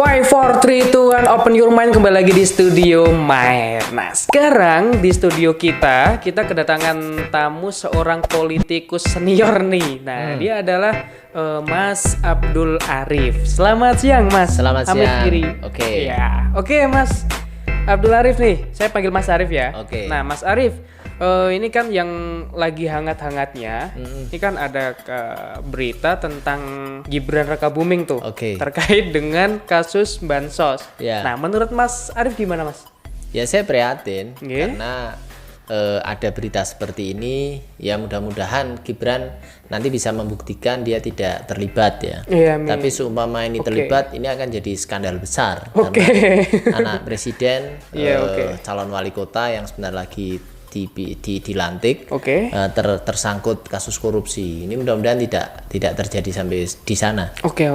5, 4, 3, 2, 1, open your mind. Kembali lagi di studio Main. Nah, sekarang di studio kita kedatangan tamu seorang politikus senior nih. Nah, dia adalah Mas Abdul Arif. Selamat siang, Mas. Selamat Amit siang. Giri. Oke. Ya. Oke, Mas Abdul Arif nih. Saya panggil Mas Arif ya. Oke. Nah, Mas Arif, ini kan yang lagi hangat-hangatnya. Ini kan ada berita tentang Gibran Rakabuming tuh. Oke. Terkait dengan kasus bansos. Ya. Nah, menurut Mas Arif gimana, Mas? Ya, saya prihatin Nggih. karena ada berita seperti ini. Ya, mudah-mudahan Gibran nanti bisa membuktikan dia tidak terlibat ya. Iya, amin. Tapi seumpama ini Oke. terlibat, ini akan jadi skandal besar. Oke. Karena anak presiden, Iya, oke. calon wali kota yang sebentar lagi dilantik, Oke. tersangkut kasus korupsi. Ini mudah-mudahan tidak terjadi sampai di sana. Oke.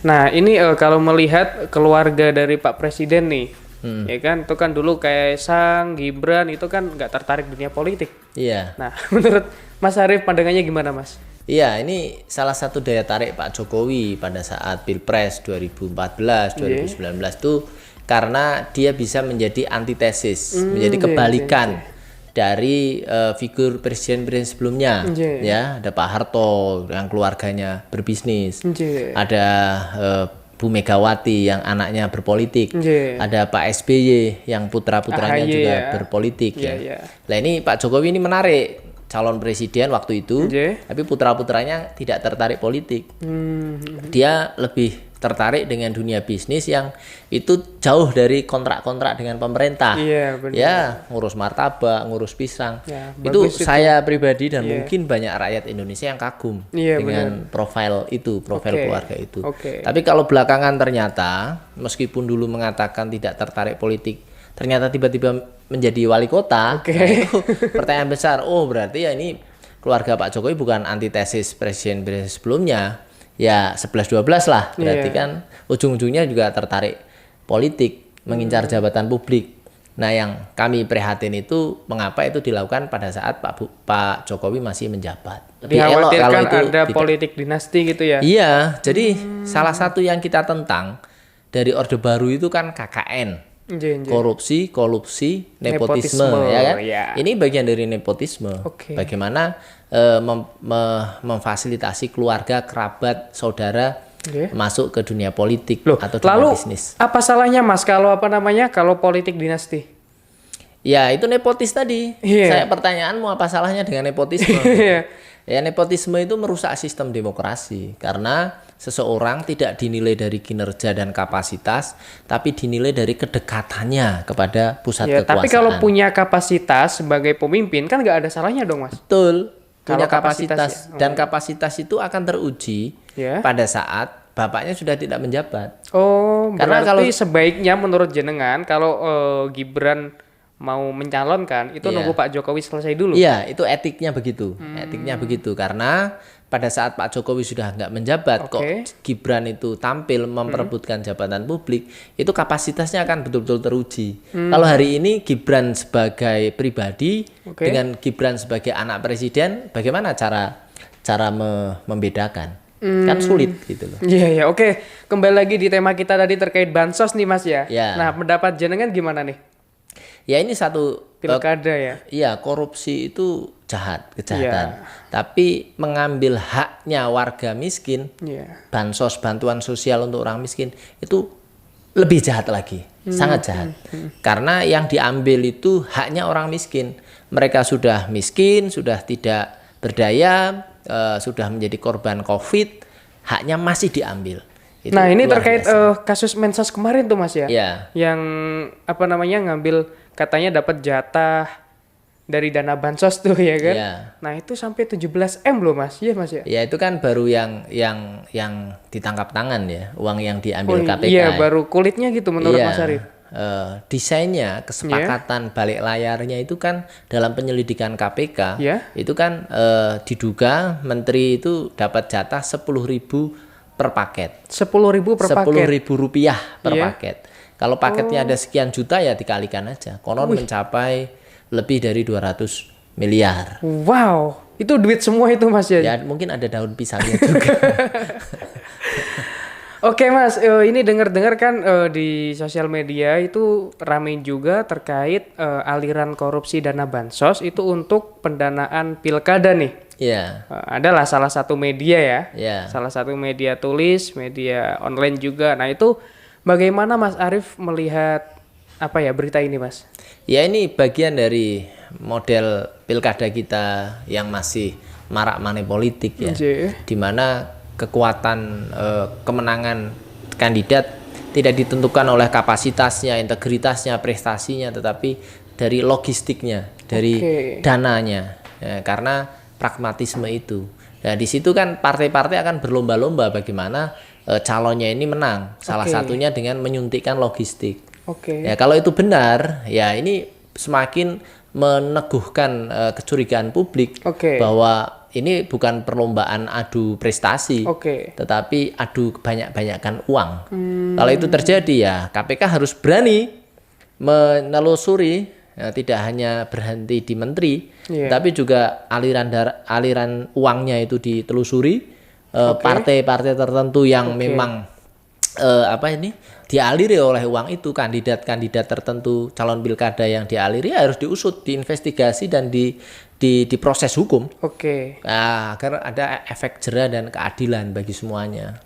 Nah, ini kalau melihat keluarga dari Pak Presiden nih, ya kan, itu kan dulu Kaisang, Gibran itu kan nggak tertarik dunia politik. Iya. Nah, menurut Mas Arif pandangannya gimana, Mas? Iya, ini salah satu daya tarik Pak Jokowi pada saat Pilpres 2014, 2019 itu karena dia bisa menjadi antitesis, menjadi kebalikan dari figur presiden-presiden sebelumnya. Ya, ada Pak Harto yang keluarganya berbisnis, ada Bu Megawati yang anaknya berpolitik, ada Pak SBY yang putra-putranya AHY juga ya. berpolitik ya. Iya. Nah, ini Pak Jokowi ini menarik calon presiden waktu itu, tapi putra-putranya tidak tertarik politik. Dia lebih tertarik dengan dunia bisnis yang itu jauh dari kontrak-kontrak dengan pemerintah. Iya, benar. Ya, ngurus martabak, ngurus pisang. Ya, itu bagus itu. saya pribadi dan mungkin banyak rakyat Indonesia yang kagum Iya, dengan profil Oke. keluarga itu. Oke. Tapi kalau belakangan ternyata meskipun dulu mengatakan tidak tertarik politik, ternyata tiba-tiba menjadi wali kota. Oke. Nah, itu pertanyaan besar. Oh, berarti ya ini keluarga Pak Jokowi bukan antitesis presiden sebelumnya. Ya 11-12 lah. Berarti kan ujung-ujungnya juga tertarik politik, mengincar jabatan publik. Nah, yang kami prihatin itu mengapa itu dilakukan pada saat Pak Jokowi masih menjabat. Lebih elok kalau Dikhawatirkan itu ada tidak. politik dinasti gitu ya. Iya, jadi salah satu yang kita tentang dari Orde Baru itu kan KKN. Korupsi, kolusi, nepotisme, ya kan? ya. Ini bagian dari nepotisme. Oke. Bagaimana memfasilitasi keluarga, kerabat, saudara masuk ke dunia politik atau dunia Lalu bisnis. apa salahnya, Mas, kalau kalau politik dinasti? Ya, itu nepotis tadi. Iya. Saya pertanyaanmu apa salahnya dengan nepotisme? Iya. Ya, nepotisme itu merusak sistem demokrasi karena seseorang tidak dinilai dari kinerja dan kapasitas, tapi dinilai dari kedekatannya kepada pusat Ya, kekuasaan. tapi kalau punya kapasitas sebagai pemimpin kan nggak ada salahnya dong, Mas. Betul, punya Kalau kapasitas kapasitas ya. dan kapasitas itu akan teruji Ya. pada saat bapaknya sudah tidak menjabat. Oh, Karena berarti sebaiknya menurut jenengan kalau Gibran mau mencalonkan itu nunggu Pak Jokowi selesai dulu. Iya, itu etiknya begitu. Etiknya begitu karena pada saat Pak Jokowi sudah nggak menjabat, kok Gibran itu tampil memperebutkan jabatan publik, itu kapasitasnya akan betul-betul teruji. Kalau hari ini Gibran sebagai pribadi dengan Gibran sebagai anak presiden, bagaimana cara membedakan? Kan sulit gitu loh. Iya, oke. Kembali lagi di tema kita tadi terkait bansos nih, Mas ya. Ya. Nah, pendapat jenengan gimana nih? Ya, ini satu Pilkada ya. Iya, korupsi itu kejahatan. Tapi mengambil haknya warga miskin, bansos, bantuan sosial untuk orang miskin, itu lebih jahat lagi, sangat jahat. Karena yang diambil itu haknya orang miskin. Mereka sudah miskin, sudah tidak berdaya, sudah menjadi korban COVID, haknya masih diambil. Itu Nah, ini luar terkait biasa. kasus Mensos kemarin tuh, Mas ya. Iya. Yang ngambil katanya dapat jatah dari dana bansos tuh ya kan. Iya. Nah, itu sampai 17 M loh, Mas. Iya, Mas ya. Ya, itu kan baru yang ditangkap tangan ya, uang yang diambil KPK. Iya, baru kulitnya gitu menurut Iya, Mas Arif. desainnya, kesepakatan balik layarnya itu kan dalam penyelidikan KPK, itu kan diduga menteri itu dapat jatah 10.000 per paket. 10.000 per paket. 10.000 rupiah per paket. Kalau paketnya ada sekian juta ya dikalikan aja. Konon mencapai lebih dari 200 miliar. Wow, itu duit semua itu, Mas ya? Ya, mungkin ada daun pisangnya juga. Oke Mas, ini dengar-dengar kan di sosial media itu ramai juga terkait aliran korupsi dana bansos itu untuk pendanaan pilkada nih. Iya. Adalah salah satu media ya, Iya. salah satu media tulis, media online juga. Nah itu bagaimana Mas Arief melihat apa ya berita ini Mas? Ya ini bagian dari model pilkada kita yang masih marak money politik ya. Di mana kekuatan kemenangan kandidat tidak ditentukan oleh kapasitasnya, integritasnya, prestasinya, tetapi dari logistiknya, dari dananya. Ya, karena pragmatisme itu. Nah, di situ kan partai-partai akan berlomba-lomba bagaimana calonnya ini menang. Salah satunya dengan menyuntikkan logistik. Ya, kalau itu benar, ya ini semakin meneguhkan kecurigaan publik bahwa ini bukan perlombaan adu prestasi, tetapi adu banyak-banyakan uang. Kalau itu terjadi ya KPK harus berani menelusuri, ya, tidak hanya berhenti di menteri, tapi juga aliran uangnya itu ditelusuri, partai-partai tertentu yang memang dialiri oleh uang itu, kandidat-kandidat tertentu, calon pilkada yang dialiri harus diusut, diinvestigasi dan diproses hukum. Nah, agar ada efek jera dan keadilan bagi semuanya.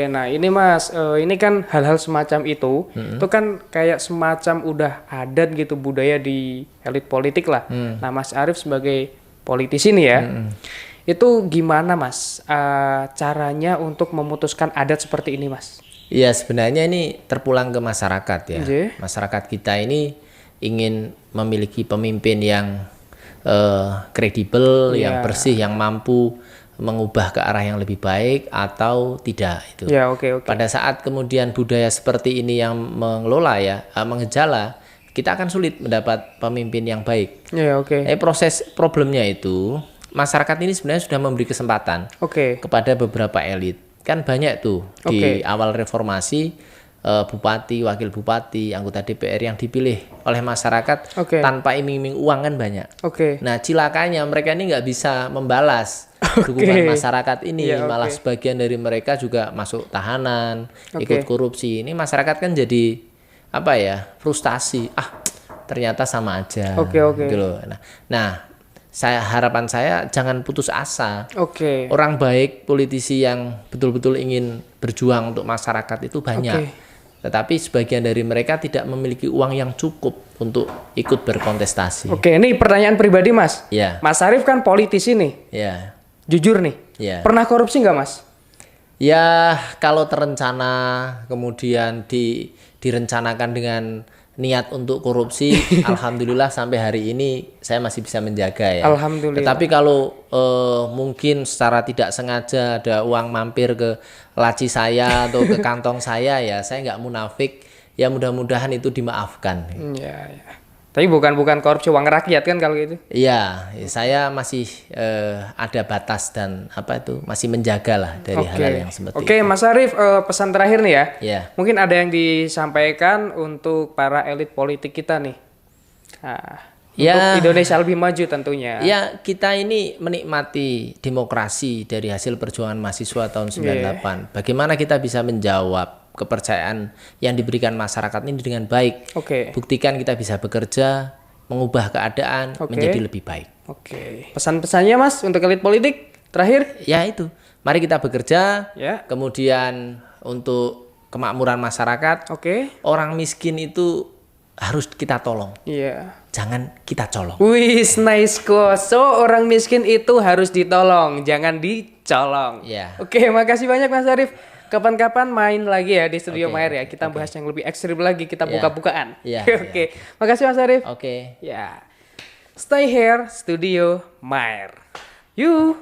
Nah ini Mas, ini kan hal-hal semacam itu kan kayak semacam udah adat gitu budaya di elit politik lah. Nah Mas Arief sebagai politisi nih ya, itu gimana Mas caranya untuk memutuskan adat seperti ini Mas? Ya sebenarnya ini terpulang ke masyarakat ya. Masyarakat kita ini ingin memiliki pemimpin yang kredibel, yang bersih, yang mampu mengubah ke arah yang lebih baik atau tidak itu. Pada saat kemudian budaya seperti ini yang mengelola ya, mengejala, kita akan sulit mendapat pemimpin yang baik. Proses problemnya itu masyarakat ini sebenarnya sudah memberi kesempatan kepada beberapa elit. Kan banyak tuh di awal reformasi bupati, wakil bupati, anggota DPR yang dipilih oleh masyarakat tanpa iming-iming uang kan banyak. Nah cilakanya mereka ini nggak bisa membalas dukungan masyarakat ini, malah sebagian dari mereka juga masuk tahanan, ikut korupsi. Ini masyarakat kan jadi apa ya, frustasi. Ternyata sama aja. Gitu loh. Nah harapan saya jangan putus asa. Orang baik, politisi yang betul-betul ingin berjuang untuk masyarakat itu banyak. Tetapi sebagian dari mereka tidak memiliki uang yang cukup untuk ikut berkontestasi. Ini pertanyaan pribadi Mas. Mas Arief kan politisi nih. Jujur nih. Pernah korupsi nggak Mas? Ya kalau terencana kemudian direncanakan dengan niat untuk korupsi, alhamdulillah sampai hari ini saya masih bisa menjaga ya. Alhamdulillah. Tetapi kalau mungkin secara tidak sengaja ada uang mampir ke laci saya atau ke kantong saya, ya saya nggak munafik. Ya mudah-mudahan itu dimaafkan. Tapi bukan korupsi uang rakyat kan kalau gitu? Iya, saya masih ada batas dan masih menjaga lah dari hal-hal yang seperti itu. Mas Arief, pesan terakhir nih ya. Mungkin ada yang disampaikan untuk para elit politik kita nih. Untuk Indonesia lebih maju tentunya. Ya, kita ini menikmati demokrasi dari hasil perjuangan mahasiswa tahun 98. Bagaimana kita bisa menjawab kepercayaan yang diberikan masyarakat ini dengan baik. Buktikan kita bisa bekerja, mengubah keadaan menjadi lebih baik. Pesan-pesannya Mas untuk elit politik terakhir? Ya itu, mari kita bekerja, kemudian untuk kemakmuran masyarakat. Orang miskin itu harus kita tolong. Jangan kita colong. Nice quote. So orang miskin itu harus ditolong, jangan dicolong. Makasih banyak Mas Arief. Kapan-kapan main lagi ya di Studio Mayer ya. Kita bahas yang lebih ekstrim lagi, kita buka-bukaan. Makasih Mas Arief. Stay here, Studio Mayer. You.